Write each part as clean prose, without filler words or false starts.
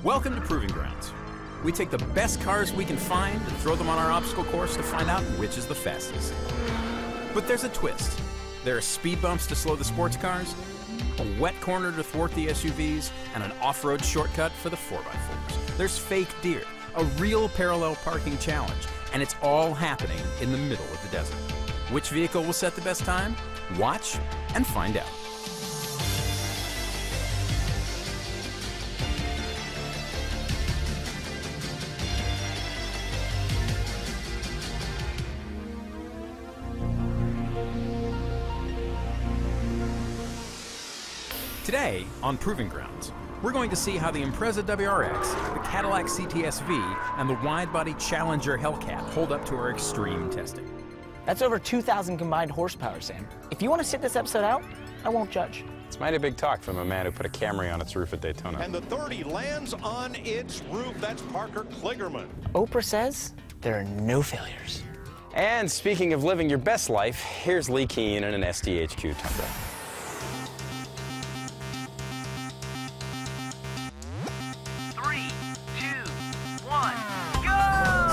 Welcome to Proving Grounds. We take the best cars we can find and throw them on our obstacle course to find out which is the fastest. But there's a twist. There are speed bumps to slow the sports cars, a wet corner to thwart the SUVs, and an off-road shortcut for the 4x4s. There's fake deer, a real parallel parking challenge, and it's all happening in the middle of the desert. Which vehicle will set the best time? Watch and find out. Today, on Proving Grounds, we're going to see how the Impreza WRX, the Cadillac CTS-V, and the Widebody Challenger Hellcat hold up to our extreme testing. That's over 2,000 combined horsepower, Sam. If you want to sit this episode out, I won't judge. It's mighty big talk from a man who put a Camry on its roof at Daytona. And the 30 lands on its roof. That's Parker Kligerman. Oprah says there are no failures. And speaking of living your best life, here's Lee Keane in an SDHQ Tundra.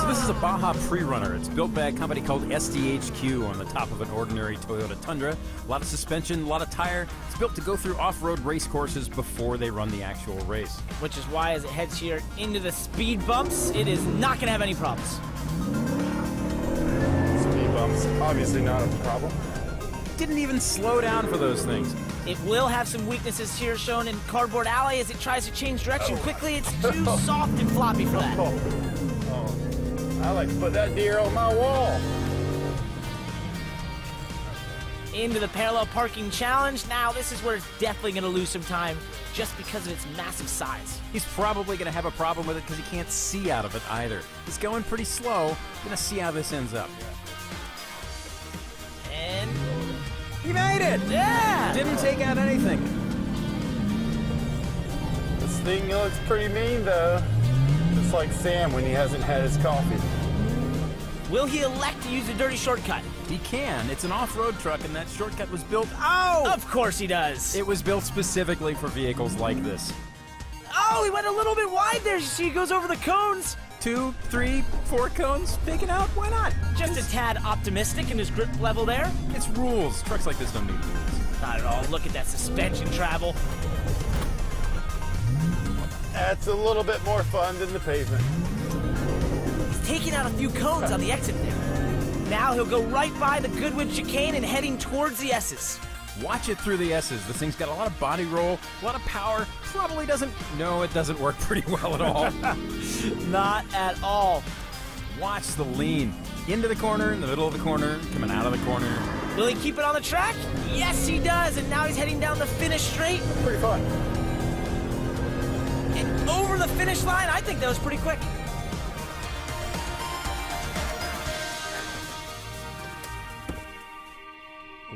This is a Baja pre-runner. It's built by a company called SDHQ on the top of an ordinary Toyota Tundra. A lot of suspension, a lot of tire. It's built to go through off-road race courses before they run the actual race. Which is why as it heads here into the speed bumps, it is not going to have any problems. Speed bumps, obviously not a problem. Didn't even slow down for those things. It will have some weaknesses here shown in Cardboard Alley as it tries to change direction quickly. It's too soft and floppy for that. I like to put that deer on my wall. Into the parallel parking challenge. Now this is where it's definitely going to lose some time just because of its massive size. He's probably going to have a problem with it because he can't see out of it either. He's going pretty slow. Going to see how this ends up. And he made it! Yeah! Didn't take out anything. This thing looks pretty mean though. Just like Sam when he hasn't had his coffee. Will he elect to use a dirty shortcut? He can. It's an off-road truck, and that shortcut was built... Oh! Of course he does. It was built specifically for vehicles like this. Oh, he went a little bit wide there. You see he goes over the cones. 2, 3, 4 cones taken out. Why not? Just a tad optimistic in his grip level there. It's rules. Trucks like this don't need rules. Not at all. Look at that suspension travel. That's a little bit more fun than the pavement. He's taking out a few cones on the exit there. Now he'll go right by the Goodwood chicane and heading towards the S's. Watch it through the S's. This thing's got a lot of body roll, a lot of power. Probably doesn't... No, it doesn't work pretty well at all. Not at all. Watch the lean. Into the corner, in the middle of the corner, coming out of the corner. Will he keep it on the track? Yes, he does. And now he's heading down the finish straight. Pretty fun. And over the finish line, I think that was pretty quick.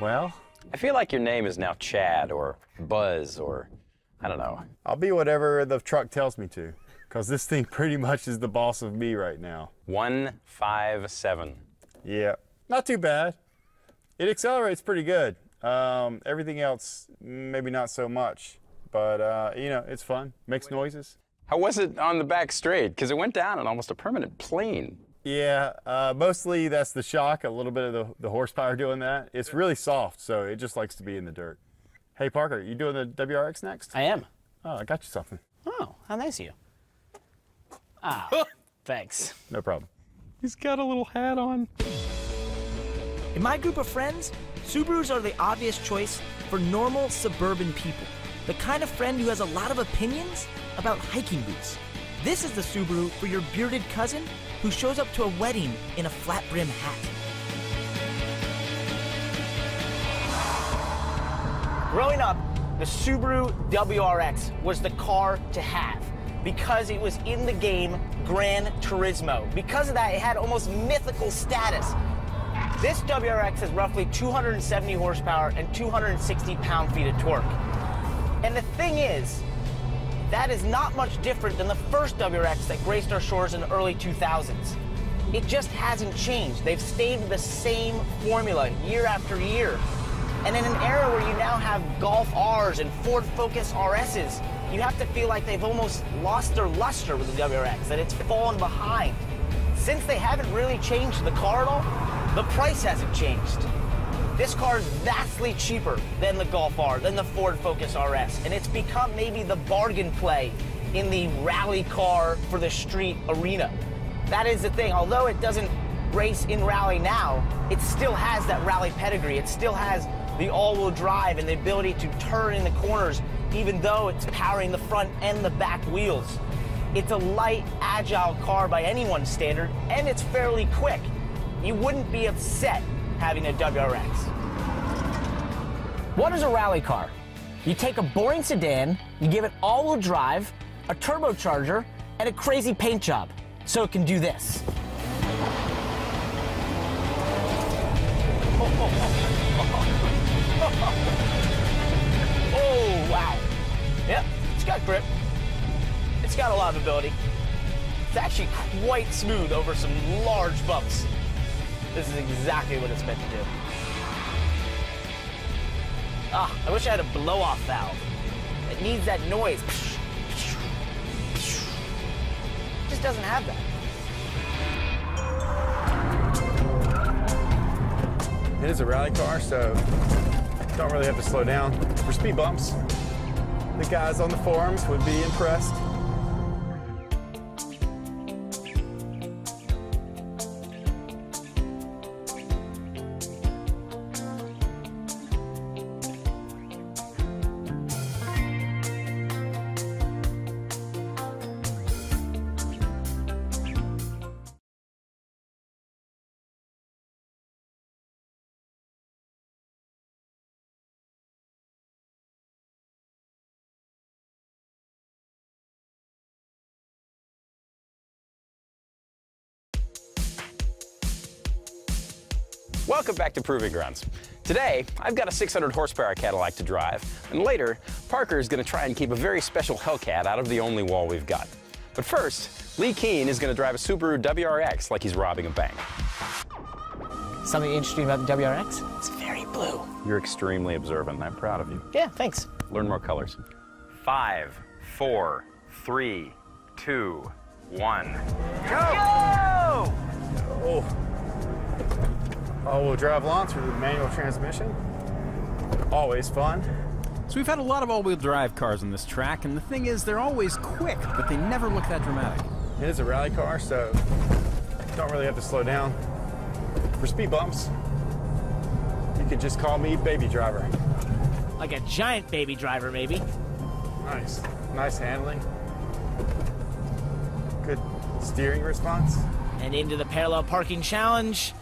Well, I feel like your name is now Chad or Buzz or, I don't know. I'll be whatever the truck tells me to, because this thing pretty much is the boss of me right now. 157. Yeah, not too bad. It accelerates pretty good. Everything else, maybe not so much. But, you know, it's fun. Makes noises. How was it on the back straight? Because it went down in almost a permanent plane. Yeah, mostly that's the shock, a little bit of the horsepower doing that. It's really soft, so it just likes to be in the dirt. Hey, Parker, you doing the WRX next? I am. Oh, I got you something. Oh, how nice of you. Ah, thanks. No problem. He's got a little hat on. In my group of friends, Subarus are the obvious choice for normal suburban people. The kind of friend who has a lot of opinions about hiking boots. This is the Subaru for your bearded cousin who shows up to a wedding in a flat brim hat. Growing up, the Subaru WRX was the car to have because it was in the game Gran Turismo. Because of that, it had almost mythical status. This WRX has roughly 270 horsepower and 260 pound-feet of torque. And the thing is, that is not much different than the first WRX that graced our shores in the early 2000s. It just hasn't changed. They've stayed with the same formula year after year. And in an era where you now have Golf Rs and Ford Focus RSs, you have to feel like they've almost lost their luster with the WRX, that it's fallen behind. Since they haven't really changed the car at all, the price hasn't changed. This car is vastly cheaper than the Golf R, than the Ford Focus RS, and it's become maybe the bargain play in the rally car for the street arena. That is the thing. Although it doesn't race in rally now, it still has that rally pedigree. It still has the all-wheel drive and the ability to turn in the corners, even though it's powering the front and the back wheels. It's a light, agile car by anyone's standard, and it's fairly quick. You wouldn't be upset having a WRX. What is a rally car? You take a boring sedan, you give it all-wheel drive, a turbocharger, and a crazy paint job, so it can do this. Oh, wow. Yep, it's got grip. It's got a lot of ability. It's actually quite smooth over some large bumps. This is exactly what it's meant to do. Ah, I wish I had a blow-off valve. It needs that noise. It just doesn't have that. It is a rally car, so don't really have to slow down. For speed bumps, the guys on the forums would be impressed. Welcome back to Proving Grounds. Today, I've got a 600 horsepower Cadillac to drive, and later, Parker is going to try and keep a very special Hellcat out of the only wall we've got. But first, Lee Keene is going to drive a Subaru WRX like he's robbing a bank. Something interesting about the WRX? It's very blue. You're extremely observant, and I'm proud of you. Yeah, thanks. Learn more colors. 5, 4, 3, 2, 1. Go! Oh. All-wheel drive launch with a manual transmission. Always fun. So we've had a lot of all-wheel drive cars on this track, and the thing is, they're always quick, but they never look that dramatic. It is a rally car, so don't really have to slow down. For speed bumps, you could just call me baby driver. Like a giant baby driver, maybe. Nice. Nice handling. Good steering response. And into the parallel parking challenge.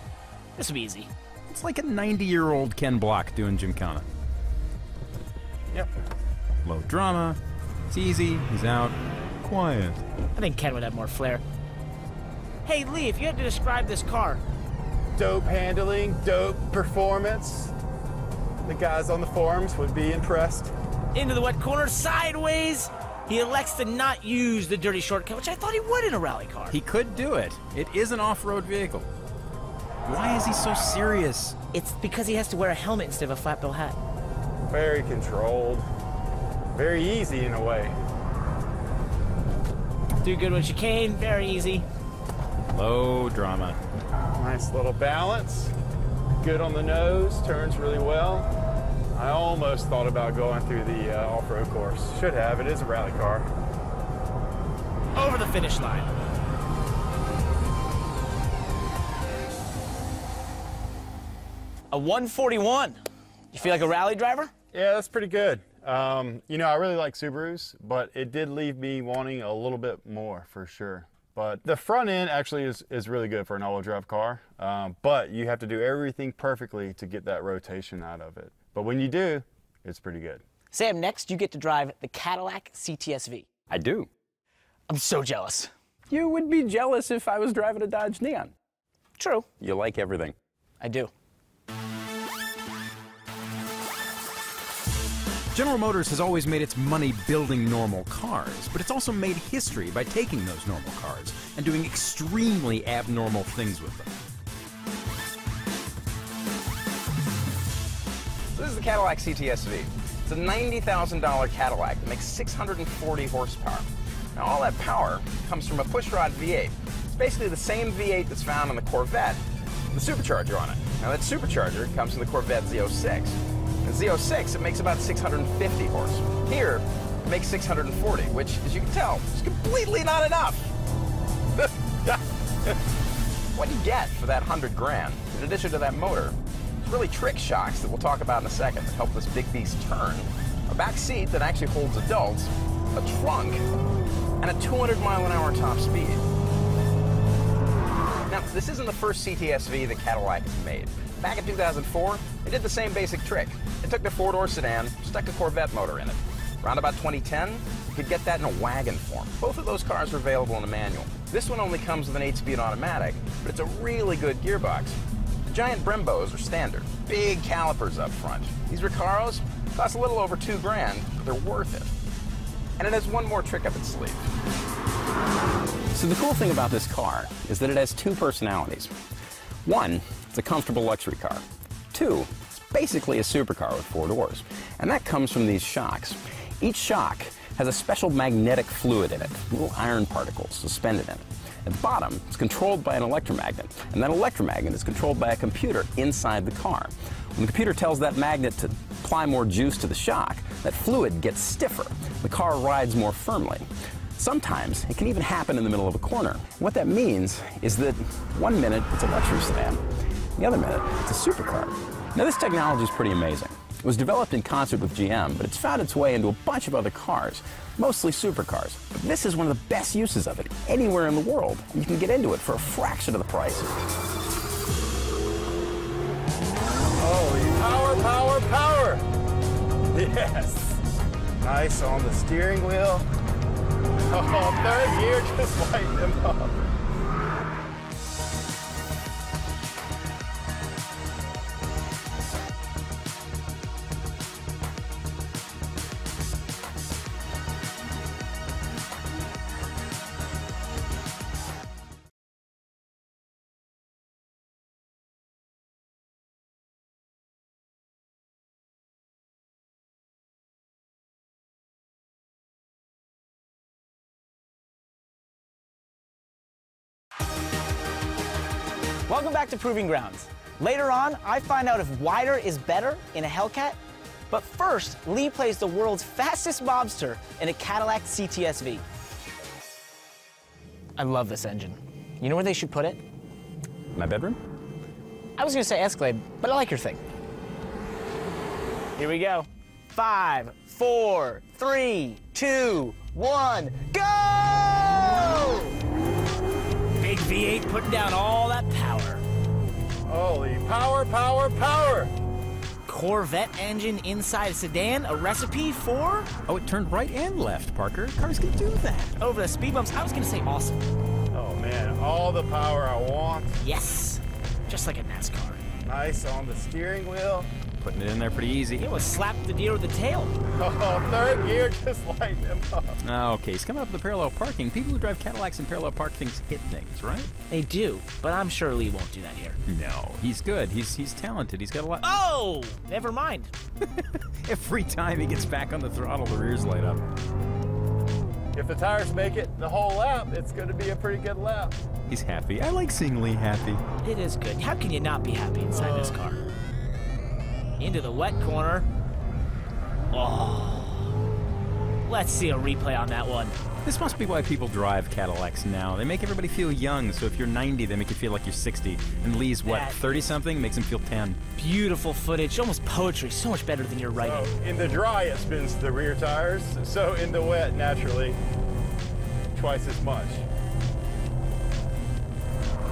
This will be easy. It's like a 90-year-old Ken Block doing Gymkhana. Yep. Low drama, it's easy, he's out, quiet. I think Ken would have more flair. Hey, Lee, if you had to describe this car. Dope handling, dope performance. The guys on the forums would be impressed. Into the wet corner, sideways. He elects to not use the dirty shortcut, which I thought he would in a rally car. He could do it. It is an off-road vehicle. Why is he so serious? It's because he has to wear a helmet instead of a flat bill hat. Very controlled. Very easy in a way. Do good with chicane, very easy. Low drama. Nice little balance. Good on the nose, turns really well. I almost thought about going through the off-road course. Should have, it is a rally car. Over the finish line. A 141. You feel like a rally driver? Yeah, that's pretty good. You know, I really like Subarus, but it did leave me wanting a little bit more for sure. But the front end actually is really good for an all-wheel drive car, but you have to do everything perfectly to get that rotation out of it. But when you do, it's pretty good. Sam, next you get to drive the Cadillac CTS-V. I do. I'm so jealous. You would be jealous if I was driving a Dodge Neon. True. You like everything. I do. General Motors has always made its money building normal cars, but it's also made history by taking those normal cars and doing extremely abnormal things with them. This is the Cadillac CTS-V. It's It's a $90,000 Cadillac that makes 640 horsepower. Now, all that power comes from a pushrod V8. It's basically the same V8 that's found on the Corvette, with a supercharger on it. Now, that supercharger comes from the Corvette Z06. In Z06, it makes about 650 horse. Here, it makes 640, which, as you can tell, is completely not enough. What you get for that 100 grand, in addition to that motor, is really trick shocks that we'll talk about in a second that help this big beast turn, a back seat that actually holds adults, a trunk, and a 200-mile-an-hour top speed. Now, this isn't the first CTS-V that Cadillac has made. Back in 2004, they did the same basic trick. They took their four-door sedan, stuck a Corvette motor in it. Around about 2010, you could get that in a wagon form. Both of those cars are available in a manual. This one only comes with an 8-speed automatic, but it's a really good gearbox. The giant Brembos are standard, big calipers up front. These Recaros cost a little over 2 grand, but they're worth it. And it has one more trick up its sleeve. So the cool thing about this car is that it has two personalities. One, it's a comfortable luxury car. Two, it's basically a supercar with 4 doors. And that comes from these shocks. Each shock has a special magnetic fluid in it, little iron particles suspended in it. At the bottom, it's controlled by an electromagnet, and that electromagnet is controlled by a computer inside the car. When the computer tells that magnet to apply more juice to the shock, that fluid gets stiffer. The car rides more firmly. Sometimes it can even happen in the middle of a corner. What that means is that one minute it's a luxury sedan, the other minute it's a supercar. Now, this technology is pretty amazing. It was developed in concert with GM, but it's found its way into a bunch of other cars, mostly supercars. But this is one of the best uses of it anywhere in the world. You can get into it for a fraction of the price. Holy power, power, power! Yes! Nice on the steering wheel. Oh, third gear, just lighten them up. Welcome back to Proving Grounds. Later on, I find out if wider is better in a Hellcat. But first, Lee plays the world's fastest mobster in a Cadillac CTS-V. I love this engine. You know where they should put it? My bedroom? I was gonna say Escalade, but I like your thing. Here we go. 5, 4, 3, 2, 1, go! Big V8 putting down all that power. Holy power, power, power! Corvette engine inside a sedan, a recipe for? Oh, it turned right and left, Parker. Cars can do that. Over the speed bumps, I was gonna say awesome. Oh man, all the power I want. Yes, just like a NASCAR. Nice on the steering wheel. Putting it in there pretty easy. It was slap the deer with the tail. Oh, third gear, just lighten them up. Okay, he's coming up with the parallel parking. People who drive Cadillacs and parallel park things hit things, right? They do, but I'm sure Lee won't do that here. No, he's good. He's talented. He's got a lot. Oh, never mind. Every time he gets back on the throttle, the rears light up. If the tires make it the whole lap, it's going to be a pretty good lap. He's happy. I like seeing Lee happy. It is good. How can you not be happy inside this car? Into the wet corner. Oh. Let's see a replay on that one. This must be why people drive Cadillacs now. They make everybody feel young, so if you're 90, they make you feel like you're 60. And Lee's, what, 30-something? Makes him feel 10. Beautiful footage, almost poetry, so much better than your writing. So in the dry, it spins the rear tires. So in the wet, naturally, twice as much.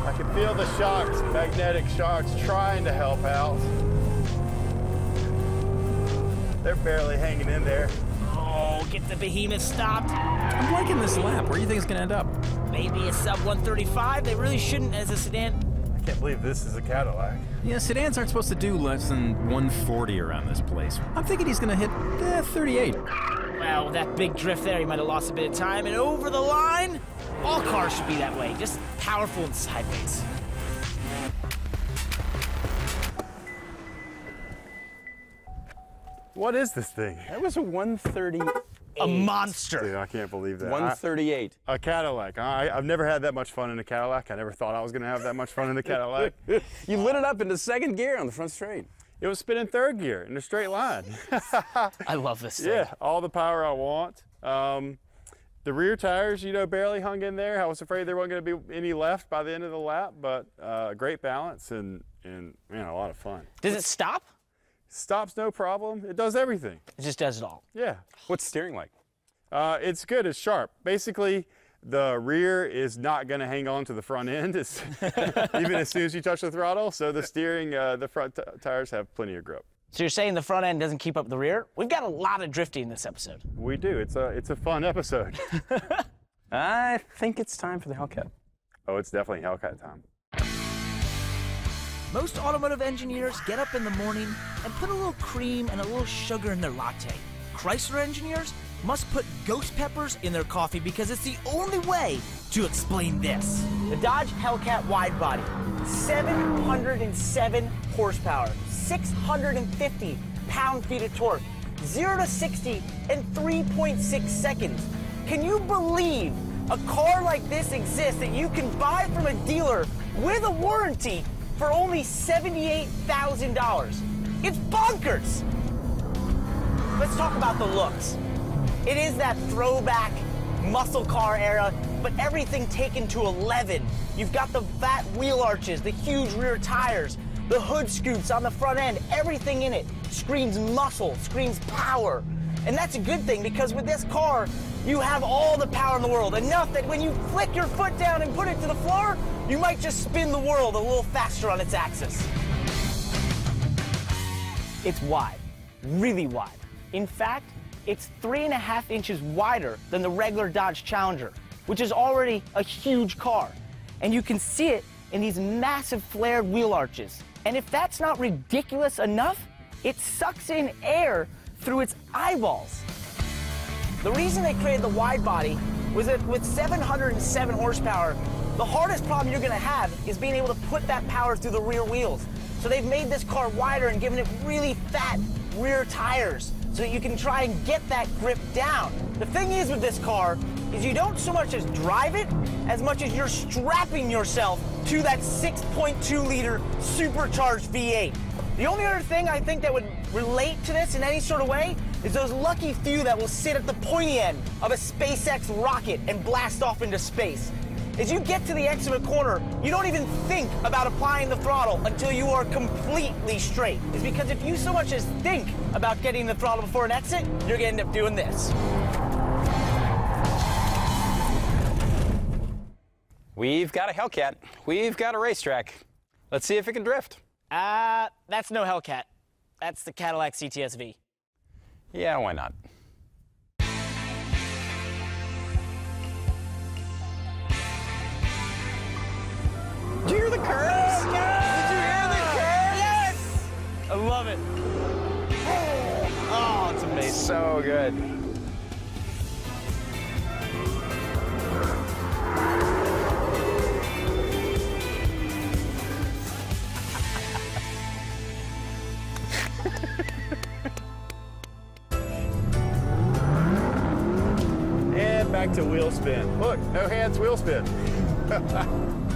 I can feel the shocks, magnetic shocks, trying to help out. They're barely hanging in there. Oh, get the behemoth stopped. I'm liking this lap. Where do you think it's going to end up? Maybe a sub 135. They really shouldn't as a sedan. I can't believe this is a Cadillac. Yeah, sedans aren't supposed to do less than 140 around this place. I'm thinking he's going to hit 38. Well, with that big drift there, he might have lost a bit of time. And over the line, all cars should be that way. Just powerful and sideways. What is this thing? That was a 138. A monster. Dude, I can't believe that. 138. A Cadillac. I've never had that much fun in a Cadillac. I never thought I was going to have that much fun in a Cadillac. You lit it up into second gear on the front straight. It was spinning third gear in a straight line. I love this thing. Yeah, all the power I want. The rear tires, you know, barely hung in there. I was afraid there wasn't going to be any left by the end of the lap, but great balance and man, a lot of fun. Does it stop? Stops no problem. It does everything. It just does it all. Yeah. What's steering like? It's good. It's sharp. Basically, the rear is not going to hang on to the front end even as soon as you touch the throttle. So the steering, the front tires have plenty of grip. So you're saying the front end doesn't keep up the rear? We've got a lot of drifting in this episode. We do. It's a fun episode. I think it's time for the Hellcat. Oh, it's definitely Hellcat time. Most automotive engineers get up in the morning and put a little cream and a little sugar in their latte. Chrysler engineers must put ghost peppers in their coffee because it's the only way to explain this. The Dodge Hellcat Widebody, 707 horsepower, 650 pound-feet of torque, 0 to 60 in 3.6 seconds. Can you believe a car like this exists that you can buy from a dealer with a warranty for only $78,000? It's bonkers! Let's talk about the looks. It is that throwback muscle car era, but everything taken to 11. You've got the fat wheel arches, the huge rear tires, the hood scoops on the front end, everything in it screams muscle, screams power. And that's a good thing because with this car, you have all the power in the world, enough that when you flick your foot down and put it to the floor, you might just spin the world a little faster on its axis. It's wide, really wide. In fact, it's 3.5 inches wider than the regular Dodge Challenger, which is already a huge car. And you can see it in these massive flared wheel arches. And if that's not ridiculous enough, it sucks in air through its eyeballs. The reason they created the Widebody was that with 707 horsepower, the hardest problem you're going to have is being able to put that power through the rear wheels. So they've made this car wider and given it really fat rear tires so that you can try and get that grip down. The thing is with this car is you don't so much as drive it as much as you're strapping yourself to that 6.2 liter supercharged V8. The only other thing I think that would relate to this in any sort of way is those lucky few that will sit at the pointy end of a SpaceX rocket and blast off into space. As you get to the exit of a corner, you don't even think about applying the throttle until you are completely straight. It's because if you so much as think about getting the throttle before an exit, you're gonna end up doing this. We've got a Hellcat. We've got a racetrack. Let's see if it can drift. That's no Hellcat. That's the Cadillac CTS-V. Yeah, why not? Did you hear the curves? Did you hear the curves? Yes! I love it. Oh, it's amazing. So good. And back to wheel spin. Look, no hands, wheel spin.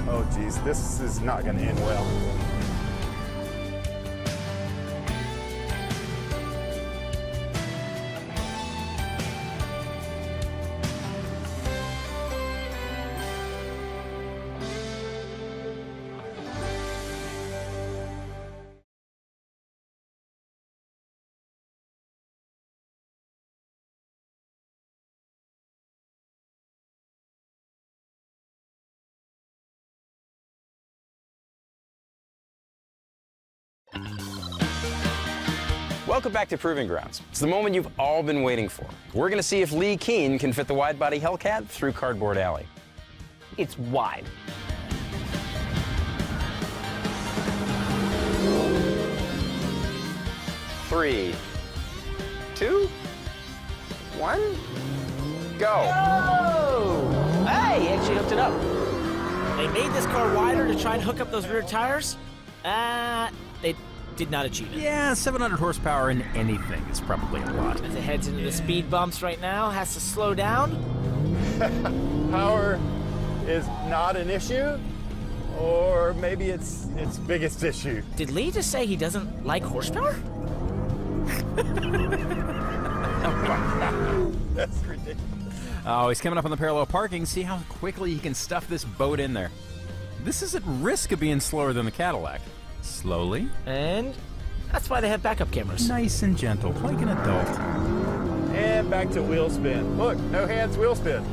Oh geez, this is not going to end well. Welcome back to Proving Grounds. It's the moment you've all been waiting for. We're going to see if Lee Keen can fit the wide-body Hellcat through Cardboard Alley. It's wide. Three, two, one, go. Oh! Hey, he actually hooked it up. They made this car wider to try and hook up those rear tires. did not achieve it. Yeah, 700 horsepower in anything is probably a lot. As it heads into the speed bumps right now, has to slow down. Power is not an issue, or maybe it's its biggest issue. Did Lee just say he doesn't like horsepower? That's ridiculous. Oh, he's coming up on the parallel parking. See how quickly he can stuff this boat in there. This is at risk of being slower than the Cadillac. Slowly. And that's why they have backup cameras. Nice and gentle, like an adult. And back to wheel spin. Look, no hands, wheel spin.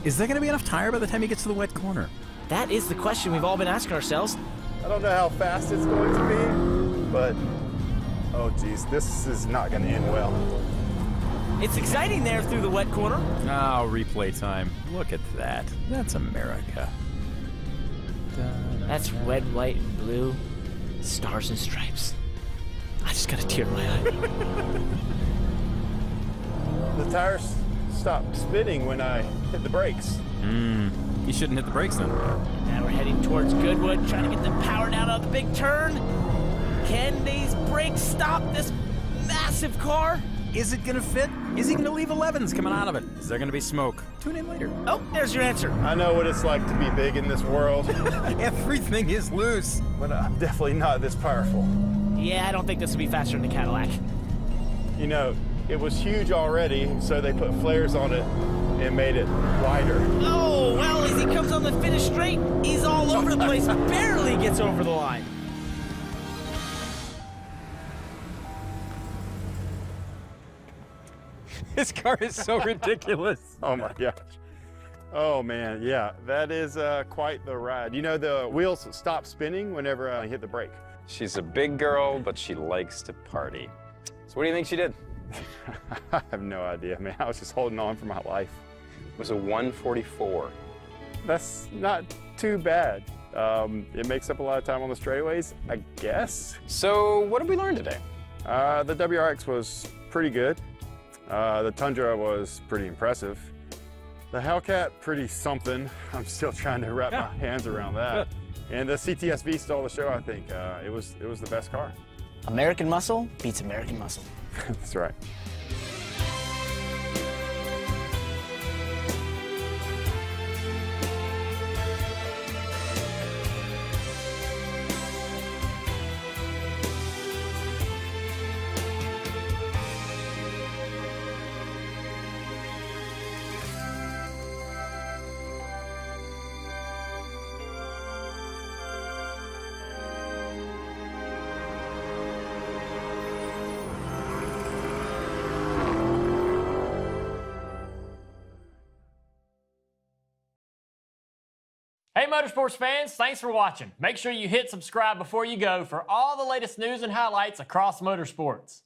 Is there going to be enough tire by the time he gets to the wet corner? That is the question we've all been asking ourselves. I don't know how fast it's going to be, but oh geez, this is not going to end well. It's exciting there through the wet corner. Oh, replay time. Look at that. That's America. That's red, white, and blue. Stars and stripes. I just got a tear in my eye. The tires stopped spinning when I hit the brakes. You shouldn't hit the brakes then. Now we're heading towards Goodwood, trying to get the power down on the big turn. Can these brakes stop this massive car? Is it going to fit? Is he going to leave 11s coming out of it? Is there going to be smoke? Tune in later. Oh, there's your answer. I know what it's like to be big in this world, Everything is loose. but I'm definitely not this powerful. Yeah, I don't think this will be faster than the Cadillac. You know, it was huge already, so they put flares on it and made it wider. Oh, well, as he comes on the finish straight, he's all over the place, barely gets over the line. This car is so ridiculous. Oh my gosh. Oh man, yeah, that is quite the ride. You know, the wheels stop spinning whenever I hit the brake. She's a big girl, but she likes to party. So what do you think she did? I have no idea, man. I was just holding on for my life. It was a 144. That's not too bad. It makes up a lot of time on the straightaways, I guess. So what did we learn today? The WRX was pretty good. The Tundra was pretty impressive. The Hellcat, pretty something. I'm still trying to wrap my hands around that. And the CTS-V stole the show, I think. It was the best car. American muscle beats American muscle. That's right. Hey Motorsports fans, thanks for watching. Make sure you hit subscribe before you go for all the latest news and highlights across motorsports.